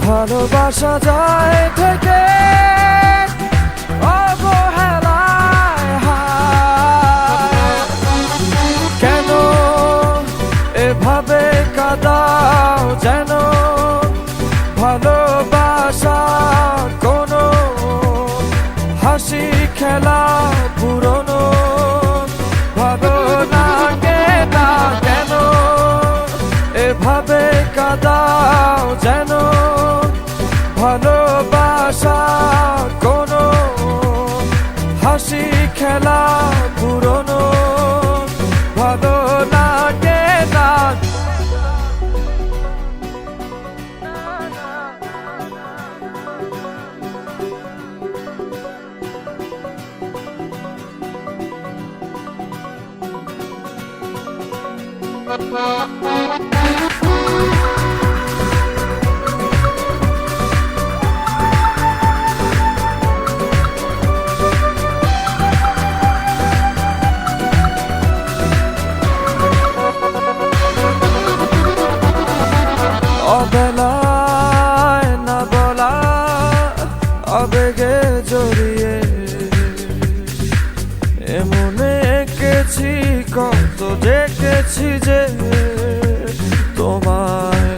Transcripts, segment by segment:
ভালোবাসা যায় থেকে অবহেলায় হায় কেন এভাবে কাঁদাও যেন ভালোবাসা কোনো হাসি খেলা পুরনো ভালো লাগে না কেন এভাবে কাঁদাও যেন ভালোবাসা কোনো হাসি খেলা পুরনো ভালো লাগে না অবেলায় না বলা আবেগে জড়িয়ে এমনে এঁকেছি কত দেখেছি যে তোমায়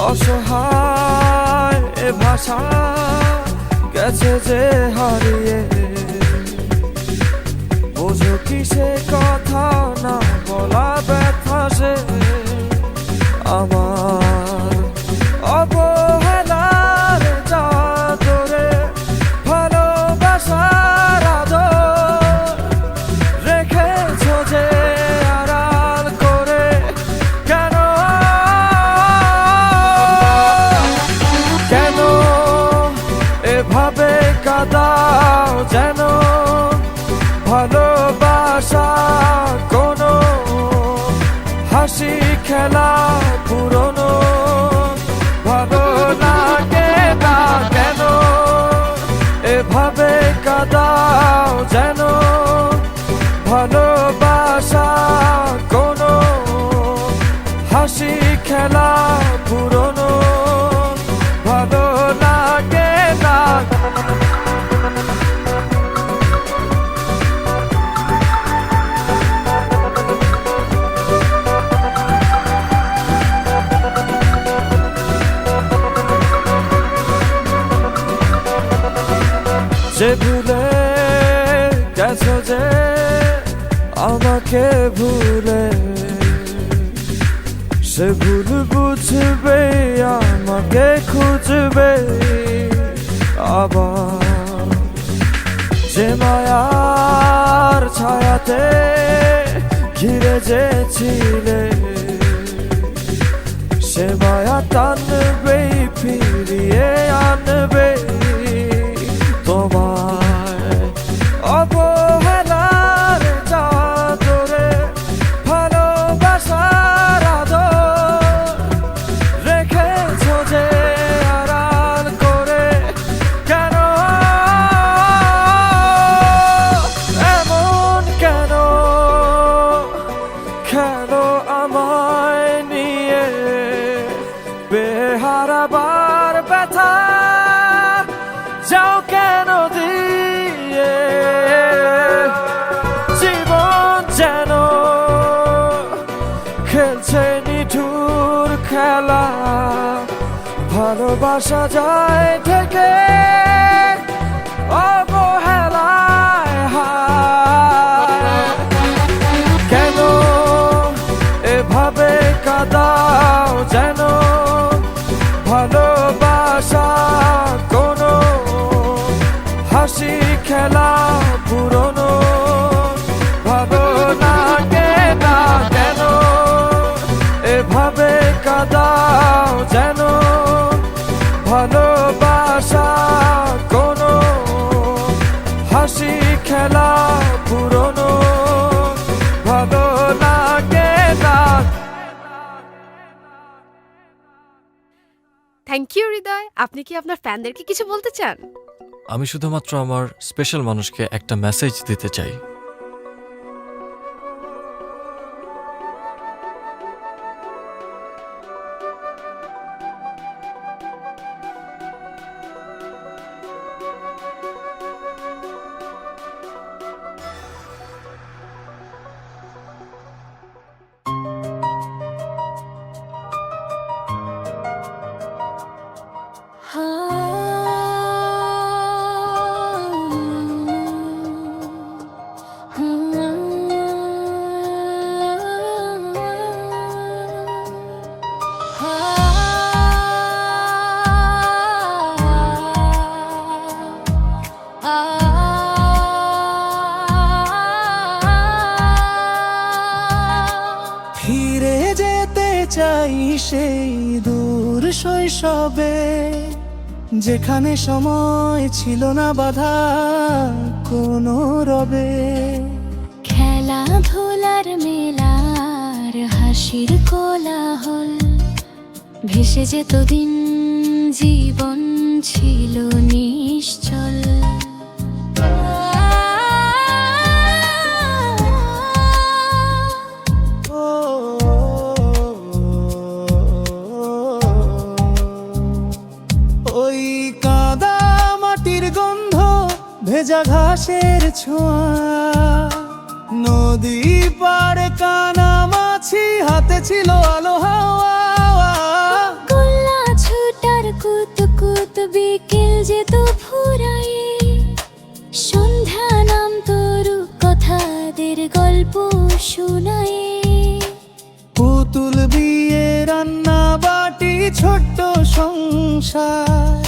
অসহায় এ ভাষা গেছে যে হারিয়ে বোঝো কি সে কথা না বলা ব্যথা সে আমার অবহেলার চাদরে ভালোবাসার আদর রেখেছো যে আড়াল করে কেন কেন এভাবে কাঁদাও যেন ভালোবাসা কোনো হাসি খেলা পুরনো ভালো লাগে না কেন এভাবে কাঁদাও যেন ভালোবাসা কোনো হাসি খেলা পুরনো ভালো লাগে না যে ভুলে গেছো যে আমাকে ভুলে সে ভুল বুঝবে আমাকে খুঁজবে আবার যে মায়ার ছায়াতে ঘিরে যে ছিলে সে মায়া টানবে ফিরিয়ে আনবে তোমায় অবহেলার চাদরে ভালোবাসার আদর রেখেছো যে আড়াল করে কেন এমন কেন খেলো আমায় নিয়ে বেহারাবার ব্যথা যাও কেন দিয়ে জীবন যেন খেলছে নিঠুর খেলা ভালোবাসা যায় থেকে অবহেলা হাসি খেলা পুরনো ভালো লাগে না কেন এভাবে কাঁদাও যেন ভালোবাসা কোনো হাসি খেলা পুরনো ভালো লাগে না। থ্যাংক ইউ হৃদয়। আপনি কি আপনার ফ্যানদেরকে কিছু বলতে চান? আমি শুধুমাত্র আমার স্পেশাল মানুষকে একটা মেসেজ দিতে চাই। ফিরে যেতে চাই সেই দূর শৈশবে, যেখানে সময় ছিল না বাধা কোনো রবে। খেলাধুলার মেলার হাসির কোলাহল, ভেসে যেত দিন জীবন ছিল নিশ্চল। ওই কাদা মাটির গন্ধ, ভেজা ঘাসের ছোঁয়া, নদী পাড়ে কানামাছি, হাতে ছিল আলো হাওয়া। গোল্লা ছুটার কুত কুত বিকেল যেত ফুরায়ে, সন্ধ্যা নাম তরু কথাদের গল্প শোনায়ে। পুতুল বিয়ে রান্না বাটি ছোট্ট সংসার,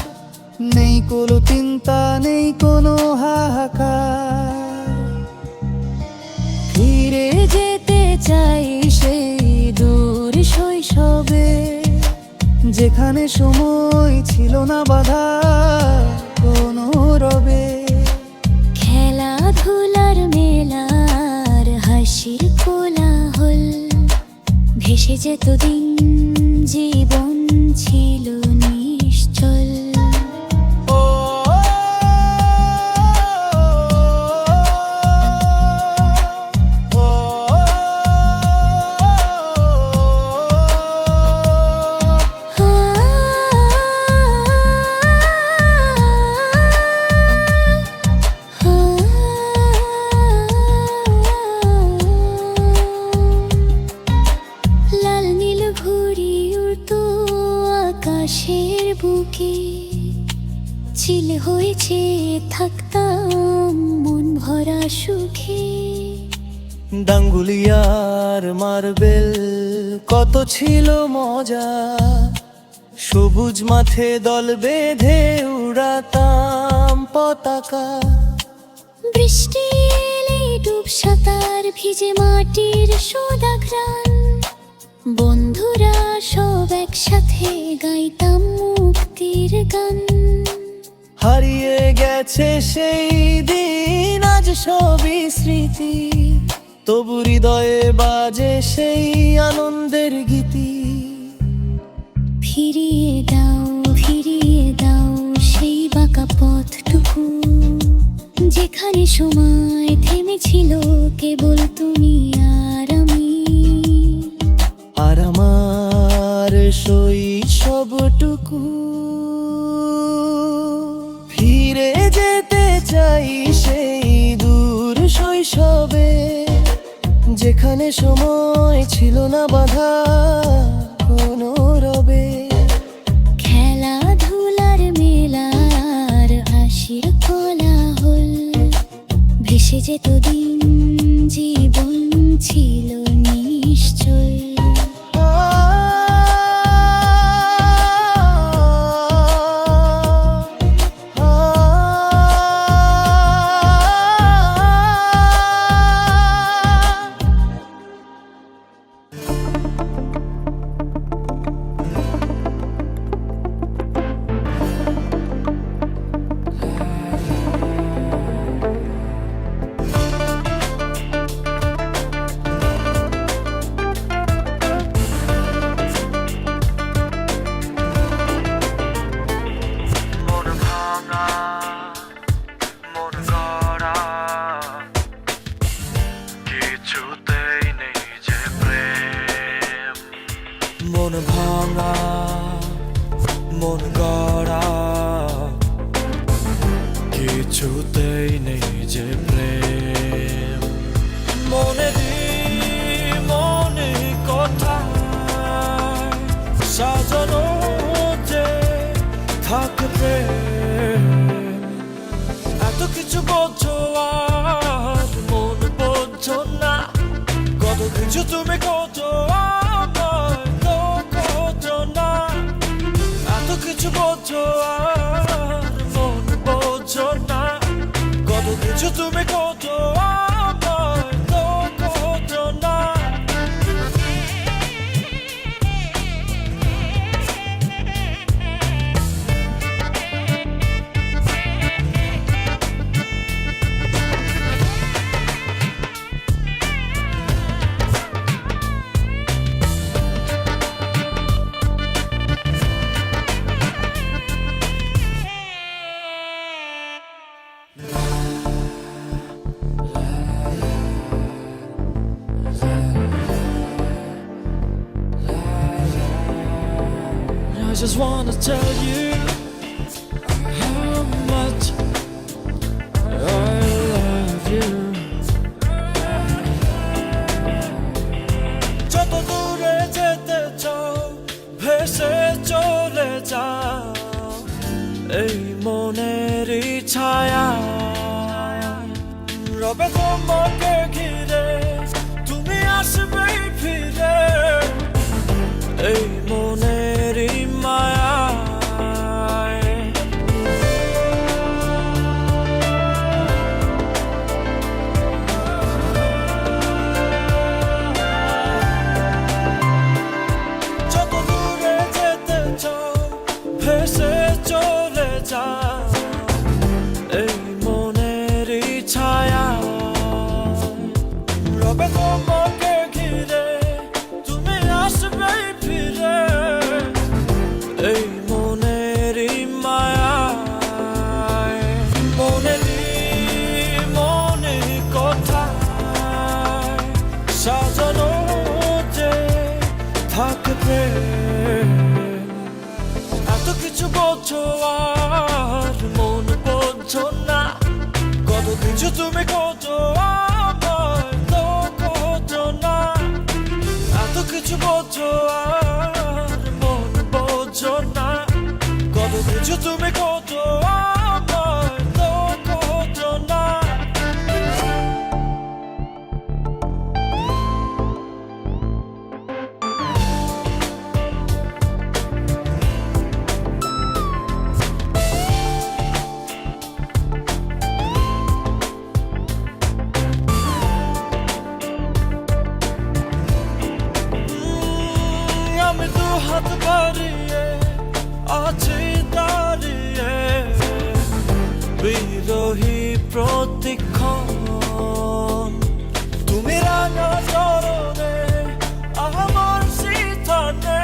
নেই কোনো চিন্তা নেই কোনো হাহাকার। ফিরে যেতে চাই সেই দূর শৈশবে, যেখানে সময় ছিল না বাধা কোনো রবে। খেলাধুলার মেলার হাসির কোলাহল, ভেসে যেত দিন জীবন ছিল নিশ্চল। লাল নীল ঘুড়ি উড়তো আকাশের বুকে, চিল হয়েছে থাকতাম মন ভরা সুখে। ডাঙ্গুলিয়ার মার্বেল কত ছিল মজা, সবুজ মাঠে দল বেঁধে উড়াতাম পতাকা। বৃষ্টি এলে ডুব সাঁতার ভিজে মাটির সোদা ঘ্রাণ, বন্ধুরা সব একসাথে গাইতাম মুক্তির গান। হারিয়ে গেছে সেই দিন, আজ সবই স্মৃতি, তবু হৃদয়ে বাজে সেই আনন্দের গীতি। ফিরিয়ে দাও সেই বাঁকা পথটুকু, যেখানে সময় থেমেছিল কেবল তুমি আর আমি। আর আমার শৈশবটুকু, ফিরে যেতে চাই সেই দূর শৈশবে, যেখানে সময় ছিল না বাধা কোনো রবে। খেলাধুলার মেলার হাসির কোলাহল, ভেসে যেত দিন জীবন ছিল নিশ্চল। কিছু বোঝো আর মন বোঝো না, কত কিছু তুমি খোঁজো আমায় তো খোঁজো না। এত কিছু বোঝো আর মন বোঝো না, কত কিছু তুমি খোঁজো আমায় তো খোঁজো না। I just wanna tell you how much I love you. যত দূরে যেতে চাও ভেসে চলে যাও এই মনেরই ছায়া, রবে তোমাকে ঘিরে তুমি আসবেই ফিরে এই মনেরই মায়ায়। যত দূরে যেতে চাও ভেসে চলে যাও এই মনেরই ছায়া, রবে তোমাকে ঘিরে তুমি আসবেই ফিরে এই মনেরই মায়ায়। মনে কোথায় সাজানো যে থাকে প্রেম, এত কিছু বোঝো আর মন বোঝো না, কত কিছু তুমি খোঁজো আমায় তো খোঁজো না। এত কিছু বোঝো আর মন বোঝো না, কত কিছু তুমি খোঁজো আমায় তো খোঁজো না। আমি দু হাত বাড়িয়ে আছি দাঁড়িয়ে, বিরোহী প্রতিক্ষণ তুমি রাঙা চরণে আমার সিথানে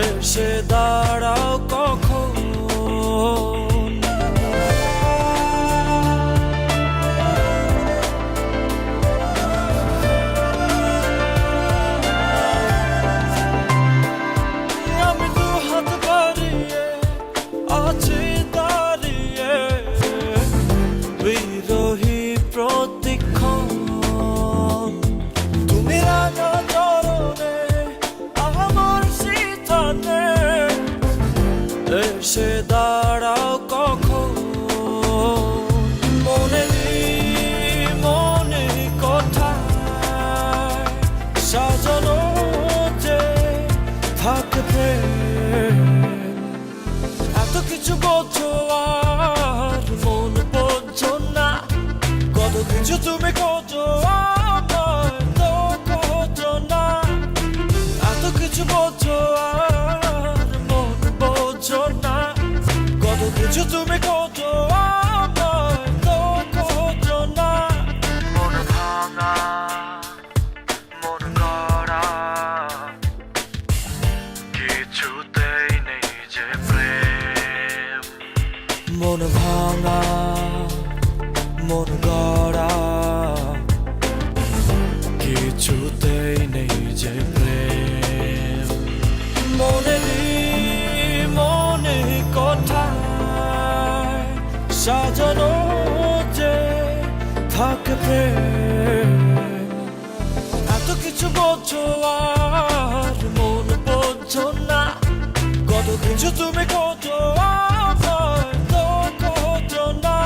এসে দাঁড়াও কখন। আমি দু হাত বাড়িয়ে আছি দাঁড়িয়ে, বিরোহী প্রতিক্ষণ তুমি রাঙা চরণে আমার সিথানে এসে দাঁড়াও কখন। মনে কোথায় সাজানো যে থাকে প্রেম, এত কিছু বোঝো আর মন বোঝো না, কত কিছু তুমি খোঁজো আমায় তো খোঁজো না। এত কিছু বোঝো আর মন বোঝো না, কত কিছু তুমি খোঁজো আমায় তো খোঁজো না। মন ভাঙা মন গড়া কিছুতেই নেই যে প্রেম, মন ভাঙা মন গড়া কিছুতেই নেই যে প্রেম। মনে কোথায় সাজানো যে থাকে প্রেম, এত কিছু বোঝো আর মন বোঝো না, কত কিছু তুমি খোঁজো আমায় তো খোঁজো না।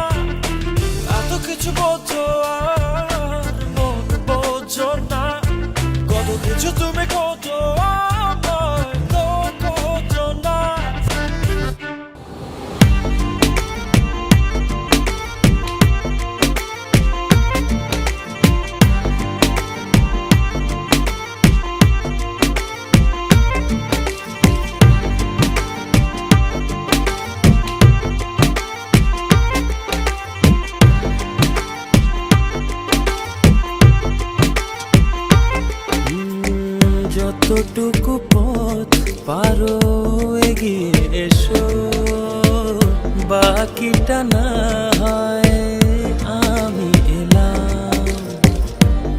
যেটুকু পথ পারো এগিয়ে এসো, বাকিটা না হয় আমি এলাম।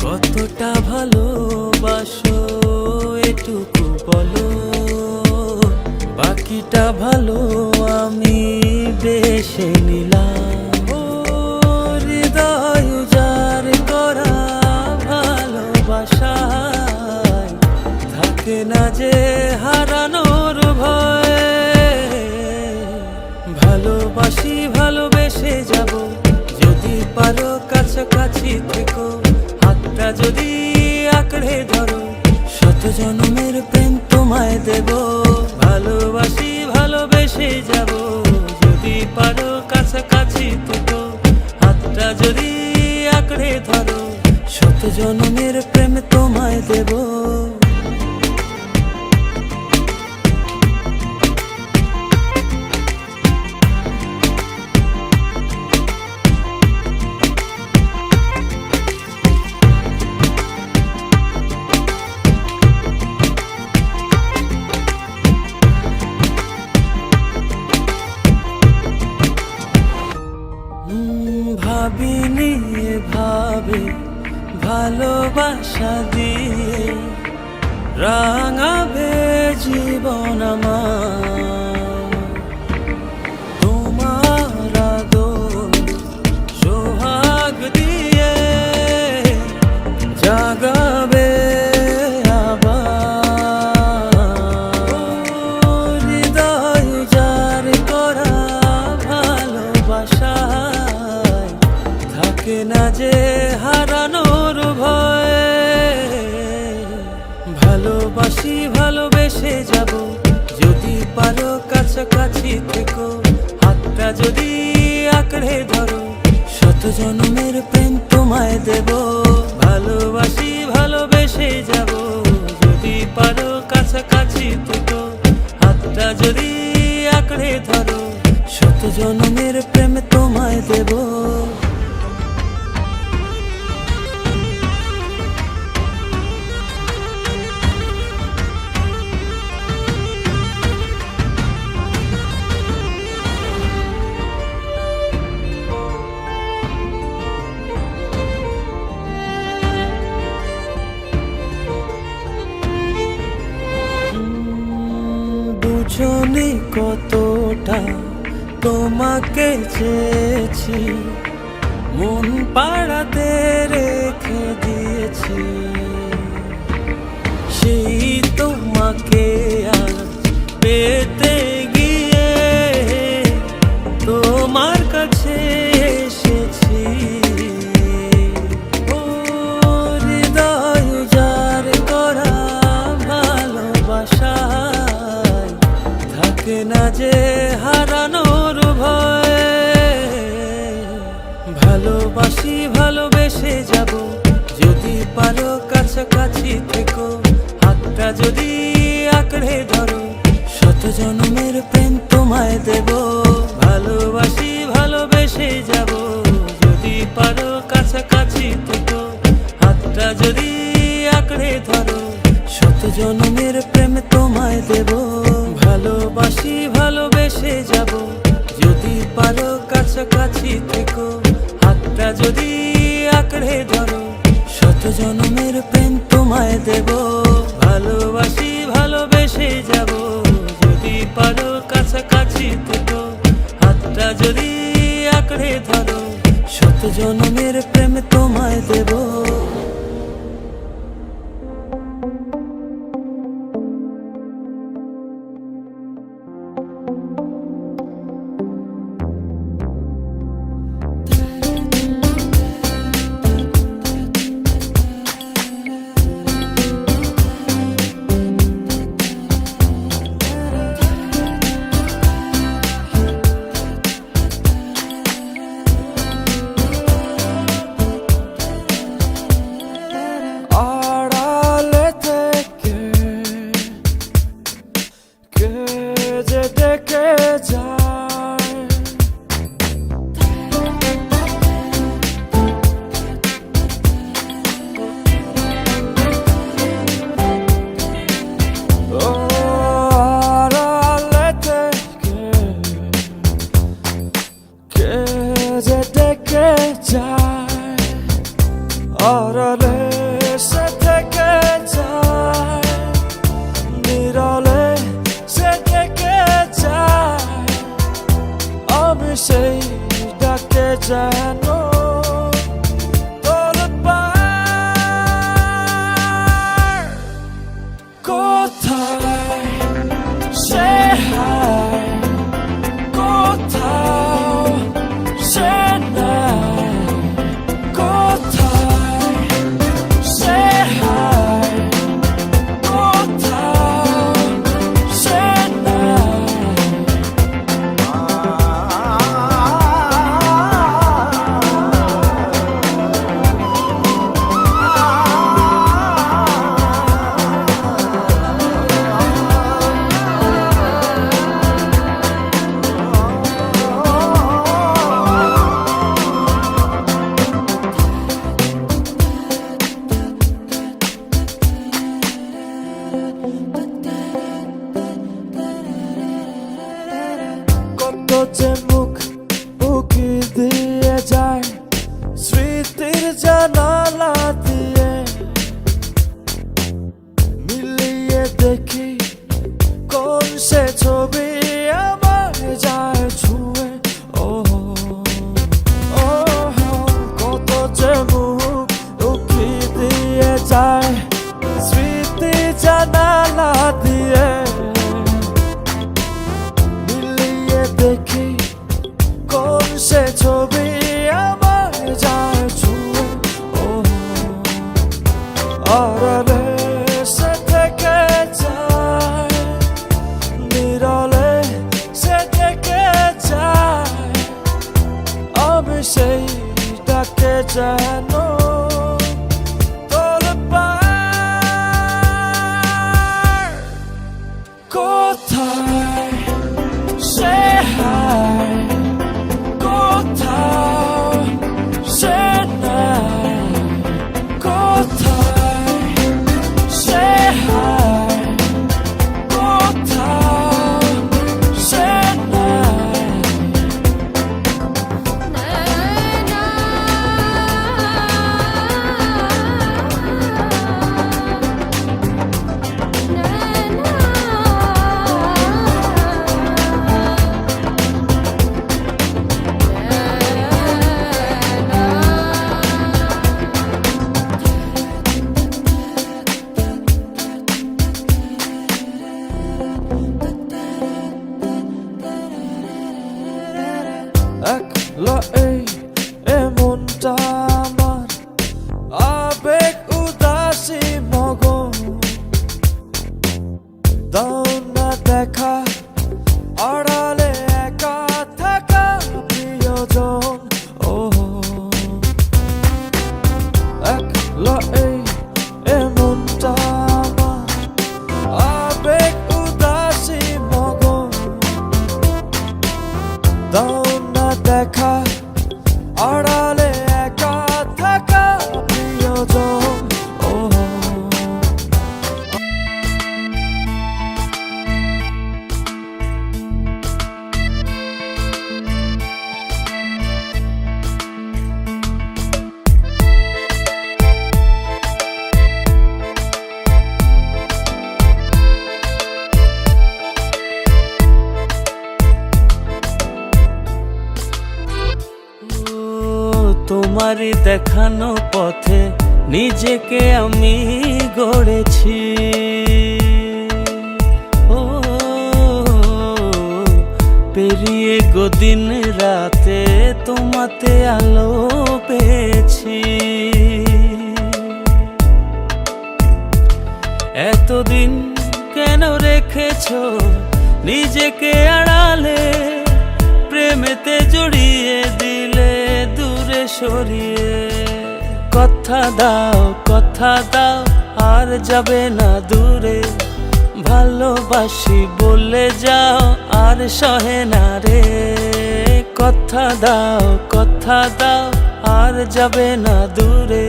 কতটা ভালোবাসো এটুকু বলো, বাকিটা ভালো আমি বেশে নিলাম। ও হৃদয় উজাড় করা ভালোবাসায় থাকে না যে হারানোর ভয়। ভালোবাসি ভালোবেসে যাব, যদি পারো কাছাকাছি থেকো, হাতটা যদি আঁকড়ে ধরো, শত জন্মের প্রেম তোমায় দেব। ভালোবাসি ভালোবেসে যাব, যদি পারো কাছাকাছি থেকো, হাতটা যদি আঁকড়ে ধরো, শত জন্মের প্রেম তোমায় দেব। ভাবিনি ভাবে ভালোবাসা দিয়ে রাঙাবে জীবন আমার। তোমার আদর সোহাগ দিয়ে জাগাবে আবার। হৃদয় উজাড় করা ভালোবাসায় থাকে না যে হারানোর ভয়। ভালোবাসি ভালোবেসে যাব, যদি পারো কাছাকাছি থেকো, হাতটা যদি আঁকড়ে ধরো, শত জন্মের প্রেম তোমায় দেব। ভালোবাসি ভালোবেসে যাব, যদি পারো কাছাকাছি থেকো, হাতটা যদি আঁকড়ে ধরো, শত জন্মের প্রেম তোমায় দেব। বুঝনি কতটা তোমাকে চেয়েছি, মন পাড়াতে রেখে দিয়েছি। সেই তোমাকে আজ পেতে গিয়ে তোমার কাছে এসেছি। ও হৃদয় উজাড় করা ভালোবাসায় থাকে না যে হারানোর ভয়। ভালোবাসি ভালোবেসে যাব, যদি পারো কাছাকাছি থেকো, হাতটা যদি আঁকড়ে ধরো, শত জন্মের প্রেম তোমায় দেব। ভালোবাসি ভালোবেসে যাব, যদি পারো কাছাকাছি থেকো, হাতটা যদি আঁকড়ে ধরো, শত জন্মের প্রেম তোমায় দেব। ভালোবাসি ভালোবেসে যাব, যদি পারো কাছাকাছি থেকো, হাতটা যদি আঁকড়ে ধরো, শত জন্মের প্রেম তোমায় দেব। ভালোবাসি ভালোবেসে যাব, যদি পারো কাছাকাছি থেকো, হাতটা যদি আঁকড়ে ধরো, শত জন্মের প্রেম তোমায় দেব। আড়ালে সে থেকে যায়, নিরলে সে থেকে যায়, আমি সেই ডাকে যেন তোলপাড়। কোথায় সে হায়, কোথাও সে নাই, কোথায় সে হায়, কোথাও সে নাই। কত যে মুখ উকি দিয়ে যায় স্মৃতির জানালা দিয়ে, মিলিয়ে দেখি কোন সে ছবি আমার যায় ছুঁয়ে। ও ও কত যে মুখ উকি দিয়ে যায় স্মৃতি জানালা দিয়ে, মিলিয়ে দেখি কোন সে ছবি আমার যায় ছুঁয়ে। ও আড়ালে সে থেকে যায়, নিরলে সে থেকে যায়, আমি সেই ডাকে যেন তোলপাড়। কোথায় সে হায়, কোথাও সে নাই, কোথায় সে হায়, কোথাও সে নাই। একলা এই এমনটা আমার, আবেগ উদাসী মগন, দাও না দেখা আড়ালে একা থাকা প্রিয়জন। ও একলা এই এমনটা আমার, আবেগ উদাসী মগন, দাও না দেখা আড়ালে একা থাকা প্রিয়জন। ও তোমারই দেখানো পথে নিজেকে আমি গড়েছি। ও পেরিয়ে গদিন রাতে তোমাতে আলো পেয়েছি। এতদিন কেন রেখেছো নিজেকে আড়ালে, প্রেমেতে জড়িয়ে দিলে দূরে সরিয়ে। কথা দাও আর যাবে না দূরে, ভালোবাসি বলে যাও আর সহে না রে। কথা দাও আর যাবে না দূরে,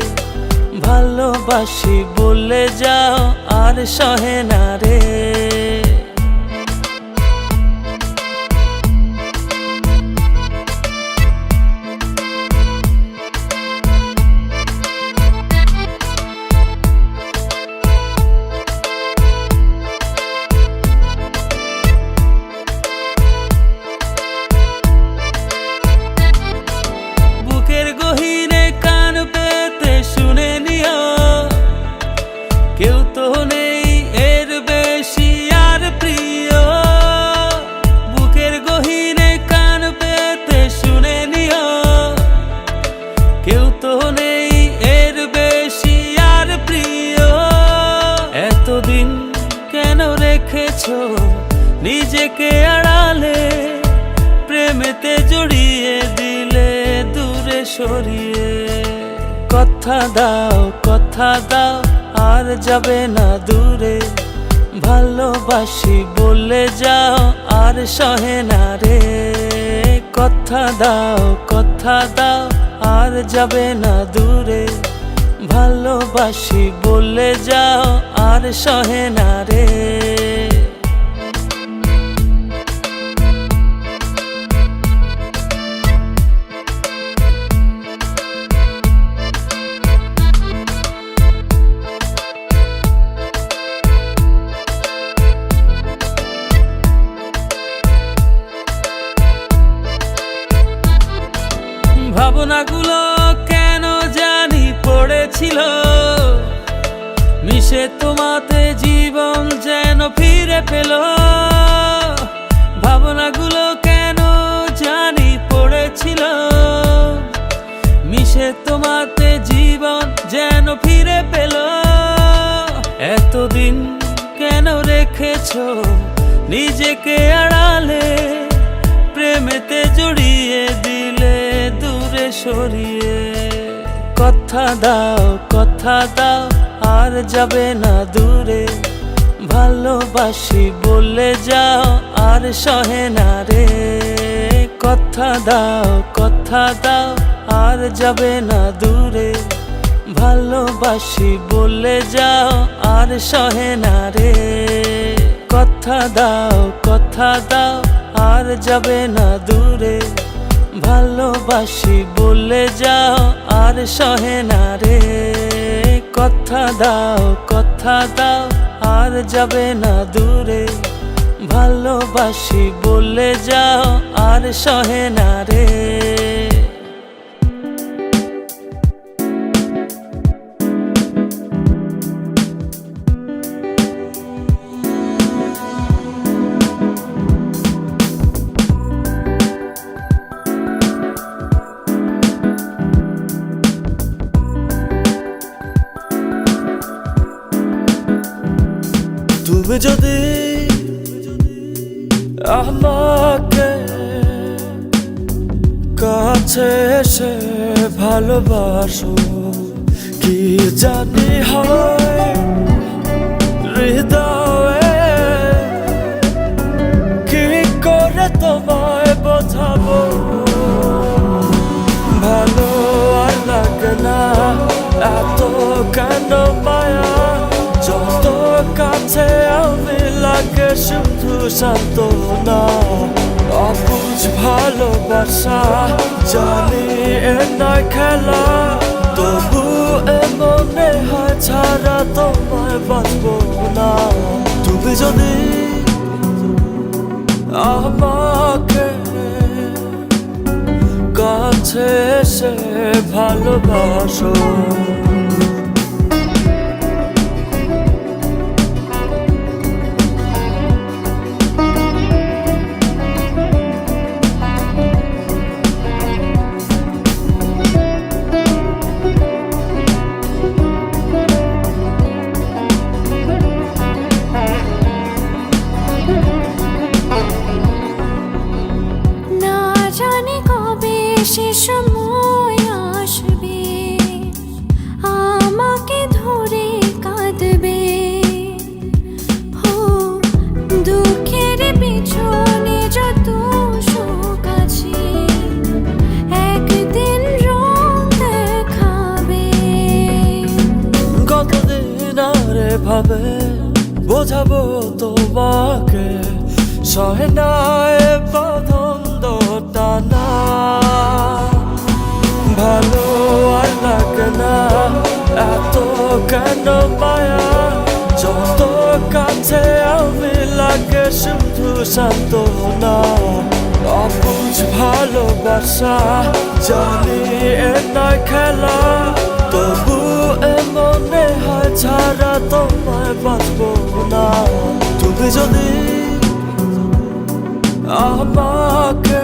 ভালোবাসি বলে যাও আর সহে না রে। সরিয়ে। কথা দাও আর যাবে না দূরে, ভালোবাসি বলে যাও আর সহে না রে। কথা দাও আর যাবে না দূরে, ভালোবাসি বলে যাও আর সহে না রে। ভাবনাগুলো কেন জানি পড়েছিল, মিশে তোমাতে জীবন যেন ফিরে পেল। ভাবনাগুলো কেন জানি পড়েছিল, মিশে তোমাতে জীবন যেন ফিরে পেল। এতদিন কেন রেখেছো নিজেকে আড়ালে, প্রেমেতে জড়িয়ে দিলে দূরে সরিয়ে। কথা দাও আর যাবে না দূরে, ভালোবাসি বলে যাও আর সহে না রে। কথা দাও আর যাবে না দূরে, ভালোবাসি বলে যাও আর সহে না রে। কথা দাও আর যাবে না দূরে, ভালোবাসি বলে যাও আর সহে না রে। কথা দাও আর যাবে না দূরে, ভালোবাসি বলে যাও আর সহে না রে। তুমি যদি আমাকে কাছে এসে ভালোবাসো, কি জানি হয় হৃদয়ে, কি করে তোমায় বোঝাবো। ভালো আর লাগে না এত কেন মায়া, যত কাছে আমি লাগে শুধু সান্ত্বনা। অবুঝ ভালোবাসা জানি এ নয় খেলা, তবু এ মনে হয় ছাড়া তোমায় বাঁচবো না। তুমি যদি আমাকে কাছে এসে ভালোবাসো, সে সময় আসবে আমাকে ধরে কাঁদবে। হো দুঃখের পিছনে যত সুখ আছে, একদিন রং দেখাবে। কতদিন আর ভাবে বোঝাবো তোমাকে, সহে না এ বাঁধন টানা। ভালো আর লাগে না এত কেন মায়া, যত কাছে আমি লাগে শুধু সান্ত্বনা। অবুঝ ভালোবাসা জানি এ নয় খেলা, তবু এ মনে হয় ছাড়া তোমায় বাঁচবো না। তুমি যদি আমাকে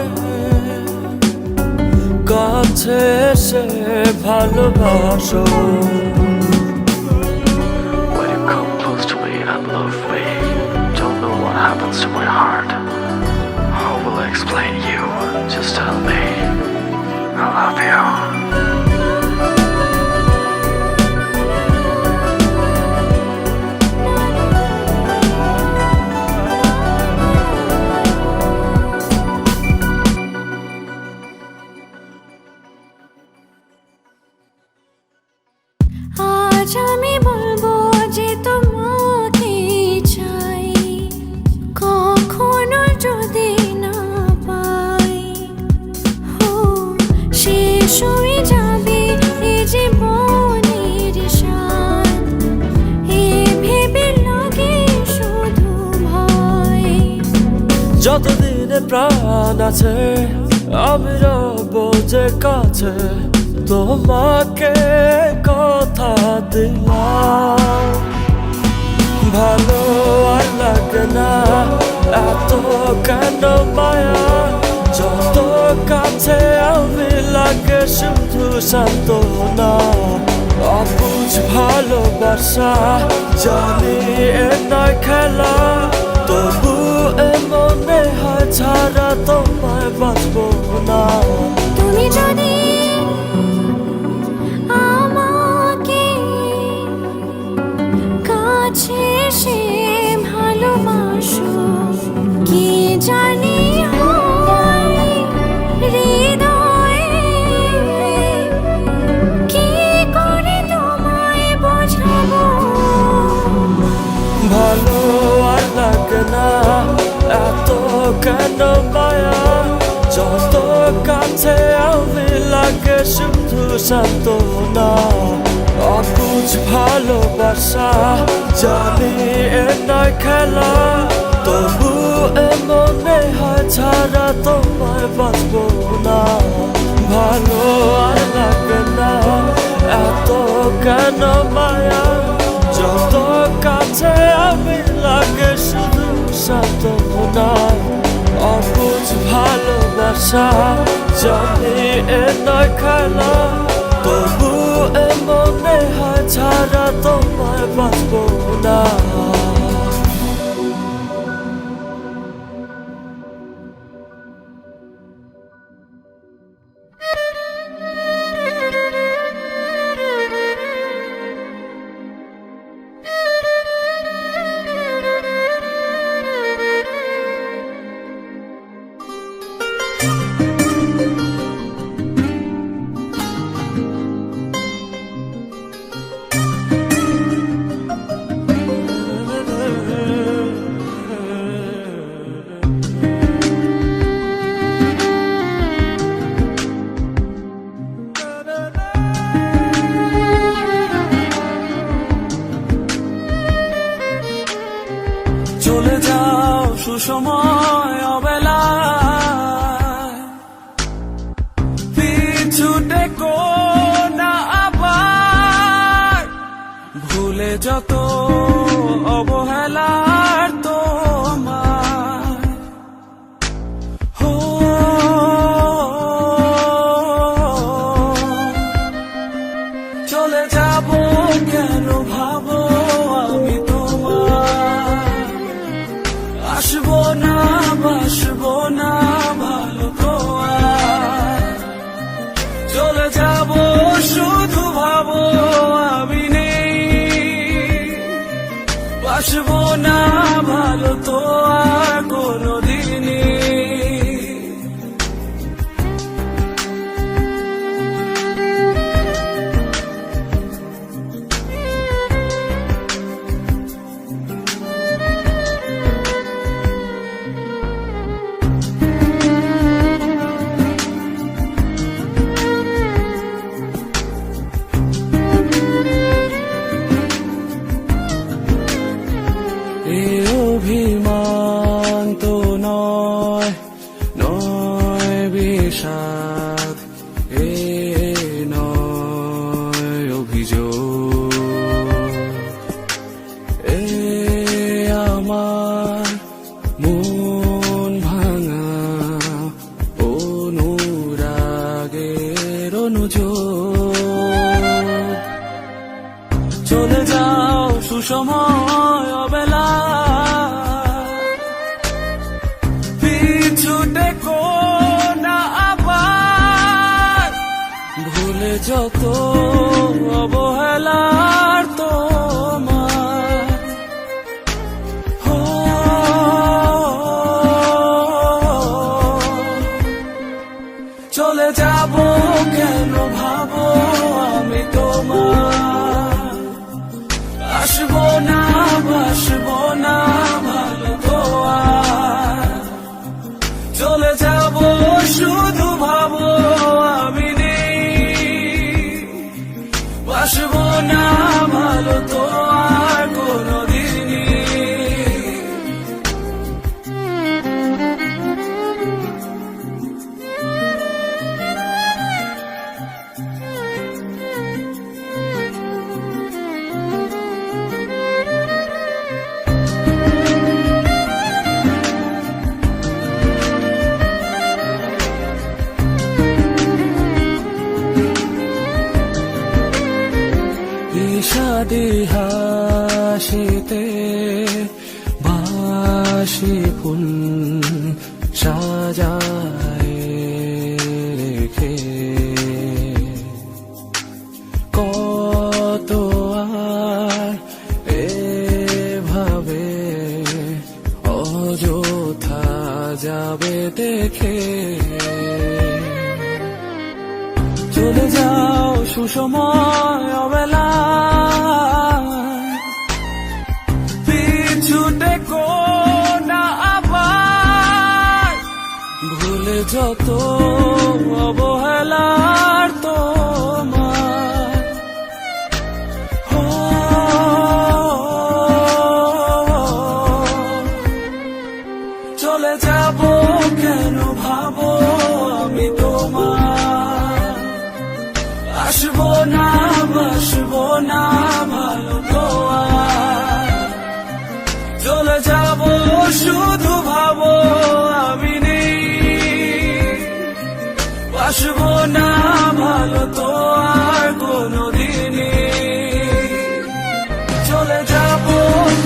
কাছে এসে ভালোবাসো। When you come close to me and love me, don't know what happens to my heart. How will I explain you? Just tell me. I love you. আজ আমি বলবো যে তোমাকে চাই, কখনো যদি না পাই, ও শেষ হয়ে যাবে এ জীবনের সাথ, এ ভেবে লাগে শুধু ভয়। যতদিনে প্রাণ আছে আমি রব যে কাছে, তোমাকে কথা দিলাম। ভালো আর লাগে না এত কেন মায়া, যত কাছে আমি লাগে শুধু সান্ত্বনা। অবুঝ ভালোবাসা জানি এ নয় খেলা, তবু এ মনে হয় ছাড়া তোমায় বাঁচবো না। তুমি যদি আমাকে কাছে এসে ভালোবাসো, কি জানি হয় হৃদয়ে, কি করে তোমায় বোঝাবো। ভালো আর লাগে না এত কেন মায়া, যত কাছে আমি লাগে শুধু সান্ত্বনা। অবুঝ ভালোবাসা জানি এ নয় খেলা, তবু এ মনে হয় ছাড়া তোমায় বাঁচবো না। ভালো আর লাগে না এত কেন মায়া, যত কাছে আমি লাগে শুধু সান্ত্বনা। অবুঝ ভালোবাসা জানি এ নয় খেলা, তবু এ মনে হয় ছাড়া তোমায় বাঁচবো না। চলে যাও সুসময় অবেলায়, পিছু টেকো না আবার, ভুলে যত অবহেলার তোমার। হো চলে যাব কেন ভাবো আমি তোমার, আসবো না বাসবো না ভালো তো আর। চলে যাব শুধু ভাবো আমি নেই, বাসবো না ভালো তো আর কোনোদিনই। এ অভিমান তো নয়, নয় বিষাদ, এ নয় অভিযোগ, এ আমার মন ভাঙা অনুরাগের অনুযোগ। চলে যাও সুসময় অবেলা, পিছু টেকো না আবার, যত অবহেলার তোমার ও, চলে যাব কেন ভাবো আমি তোমার আসবো না বাসবো না ভালো তো আর চলে যাব শুধু ভাবো আমি নেই বাসবো না ভালো তো আর কোনোদিনই বিষাদি হাসিতে বাসি ফুল সাজায় রেখে কত আর এভাবে অযথা যাবে দেখে চলে যাও সুসময় অবেলা পিছুটে না আবার ভুলে যত অবহেলার তোমার ও, চলে যাব কেন ভাবো আমি তোমার আসবো না বাসবো না ভালো তো আর চলে যাব শুধু ভাবো আমি নেই বাসবো না ভালো তো আর কোনোদিনই চলে যাব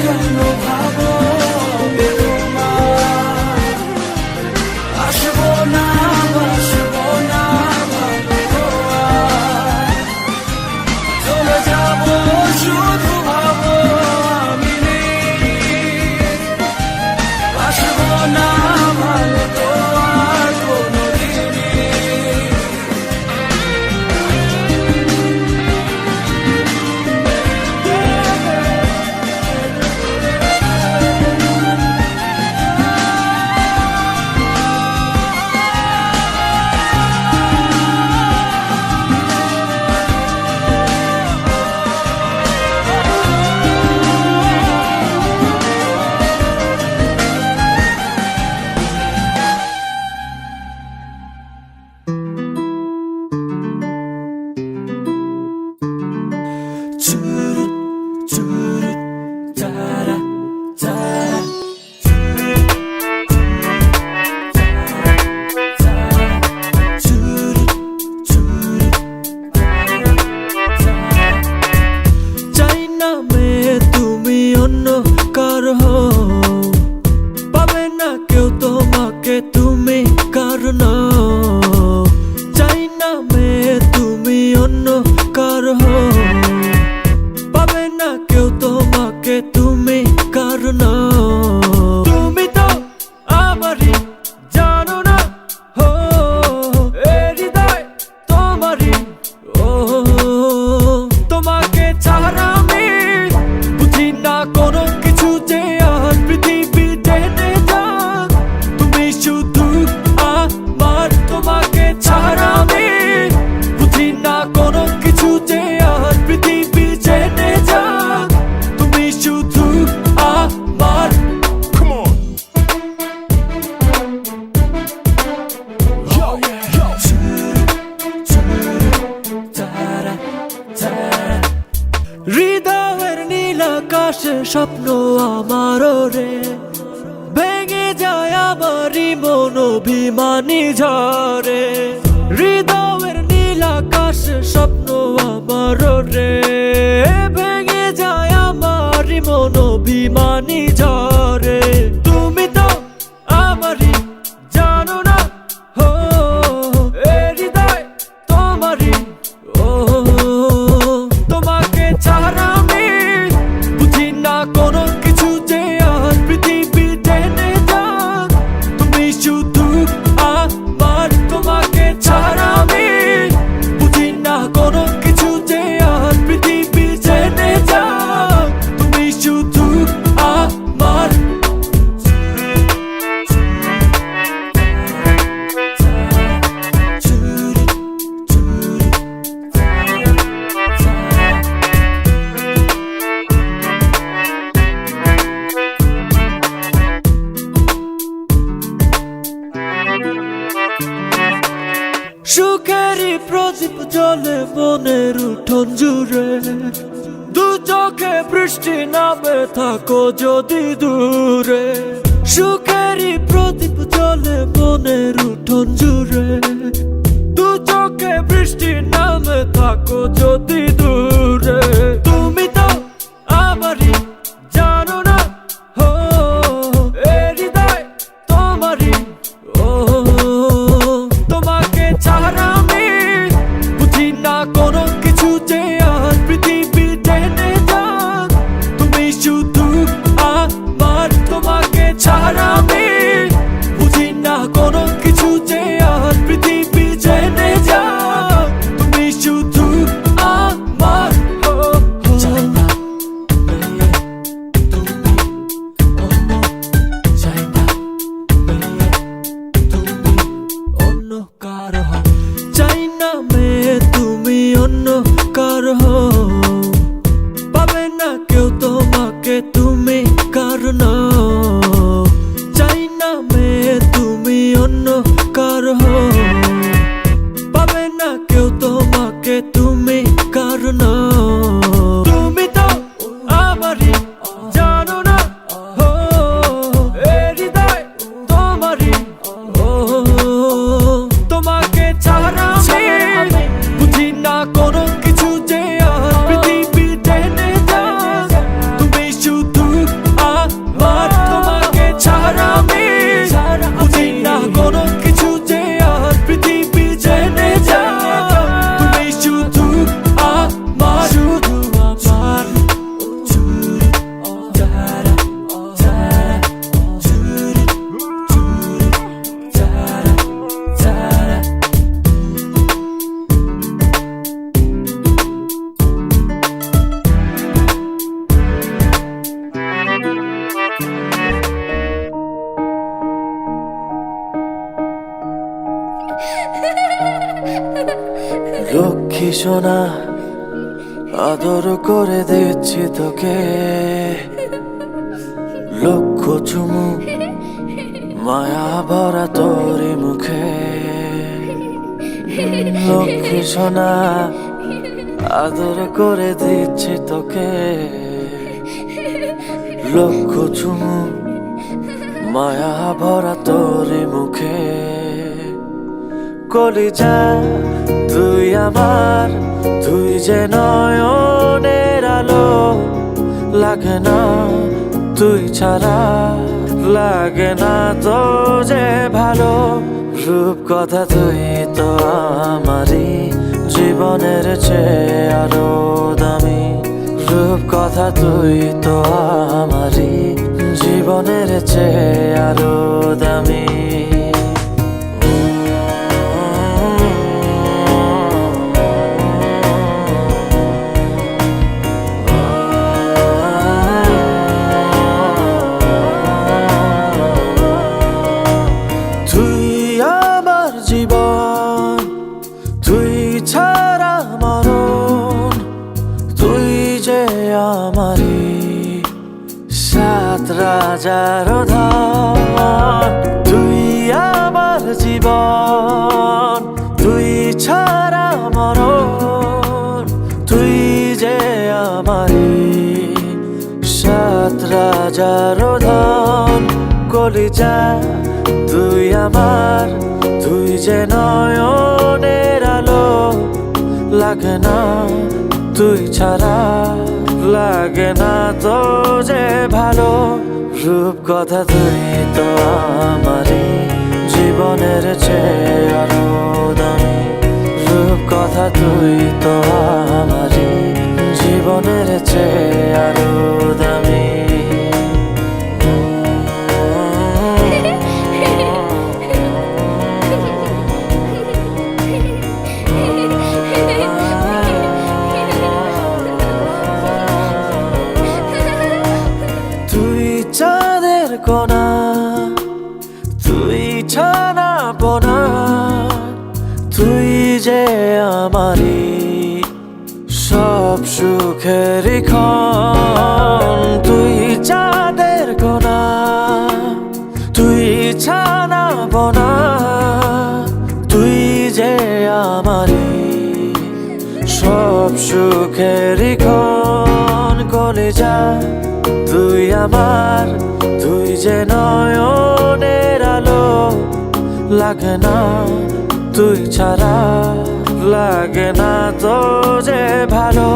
কেন ভাবো আমি তোমার আসবো না বাসবো না ভালো তো আর চলে যাব শুধু ভাবো আমি নেই বাসবো না ভালো তো আর কোনোদিনই চাই না মেয়ে তুমি অন্য কারো হও, পাবে না কেউ তোমাকে তুমি কারো নও। চাই না মেয়ে তুমি অন্য কারো হও, পাবে না কেউ তোমাকে তুমি কারো নও। তুমি তো আমারই জানো না হো এ হৃদয় তোমারই ও, তোমাকে ছাড়া আমি বুঝি না কোনো কিছু যে আর পৃথিবী টেনে যাক তুমি শুধু আমার। তোমাকে ছাড়া আমি বুঝি না কোনো কিছু যে আর পৃথিবী টেনে যাক তুমি শুধু আমার। হৃদয়ের নীল আকাশে স্বপ্ন আমারও রে, ভেঙে যায় আমারই মন অভিমানী ঝরে। হৃদয়ের নীল আকাশে স্বপ্ন আমারও রে, ভেঙে যায় আমারই মন অভিমানী ঝরে। তুমি তো আমারই জানো না হো এ হৃদয় তোমারই ও, মনের উঠোন জুড়ে, দু চোখে বৃষ্টি নামে থাকো যদি দূরে, সুখেরই প্রদীপ জ্বলে মনের উঠোন জুড়ে, দু চোখে বৃষ্টি নামে থাকো যদি দূরে। তুমি তো আমারই জানো না, হো এ হৃদয় তোমারই, ও তোমাকে ছাড়া আমি বুঝি না কোনো কিছু যে আর পৃথিবী টেনে যাক, তুমি শুধু আমার, তোমাকে ছাড়া আমি বুঝি না কোনো কিছু যে আর পৃথিবী টেনে যাক, তুমি শুধু আমার। চাই না তুমি অন্য, চাই না তুমি অন্য কারো, চাই না মেয়ে তুমি অন্য কারো, পাবে না কেউ তোমাকে তুমি কারণ, চাই না মেয়ে তুমি অন্য কারো, পাবে না কেউ তোমাকে তুমি কারণ। তুমি তো আমারই জানো না, হো এ হৃদয় তোমারই, ও তোমাকে ছাড়া আমি বুঝি না কোনো কিছু যে আর পৃথিবী টেনে যাক, তুমি শুধু আমার, তোমাকে ছাড়া আমি বুঝি না কোনো কিছু যে আর পৃথিবী টেনে যাক, তুমি শুধু আমার, শুধু আমার। লক্ষ্মী সোনা আদর করে দিচ্ছি তোকে, লক্ষ চুমু মায়া ভরা তোরি মুখে, লক্ষ্মী সোনা আদর করে দিচ্ছি তোকে, লক্ষ চুমু মায়া ভরা তোরি মুখে। কলিজা তুই আমার, তুই যে নয়নের আলো, লাগে না তুই ছাড়া, লাগে না তো যে ভালো, রূপ কথা তুই তো আমারই, জীবনের চেয়ে আরো দামি, রূপ কথা তুই তো আমারই, জীবনের চেয়ে আরো দামি। জীবন তুই ছাড়া মরণ, তুই যে আমারি সাত রাজার ধন, তুই আমার জীবন তুই ছাড়া মরণ, তুই যে আমারি সাত রাজার ধন। কলিজা তুই আমার, তুই যে নয়নের আলো, লাগে না তুই ছাড়া, লাগে না তো যে ভালো, রূপ কথা তুই তো আমারই, জীবনের চেয়ে আরো দামি, রূপ কথা তুই তো আমারই, জীবনের চেয়ে আরো দামি। চাঁদের কোনা তুই ছানা পোনা, তুই যে আমারি সব সুখের ক্ষণ, তুই চাঁদের কোনা তুই ছানা পোনা, তুই যে আমারি সব সুখেরই ক্ষণ কলিজা তুই আমার, তুই যে নয়নের আলো, লাগে না তুই ছাড়া, লাগে না তো যে ভালো।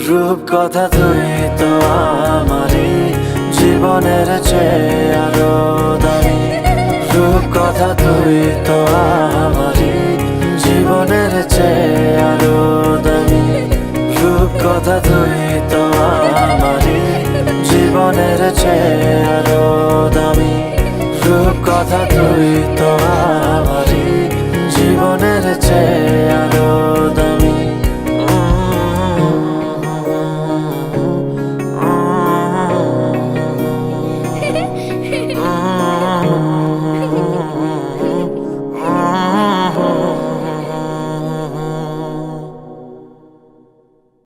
রূপ কথা তুই তো আমারই জীবনের চেয়ে আরো দামি, রূপ কথা তুই তো আমারই জীবনের চেয়ে আরো দামি, রূপ কথা তুই তো আমারই জীবনের চেয়ে আরো দামি, রূপ কথা তুই তো আমার।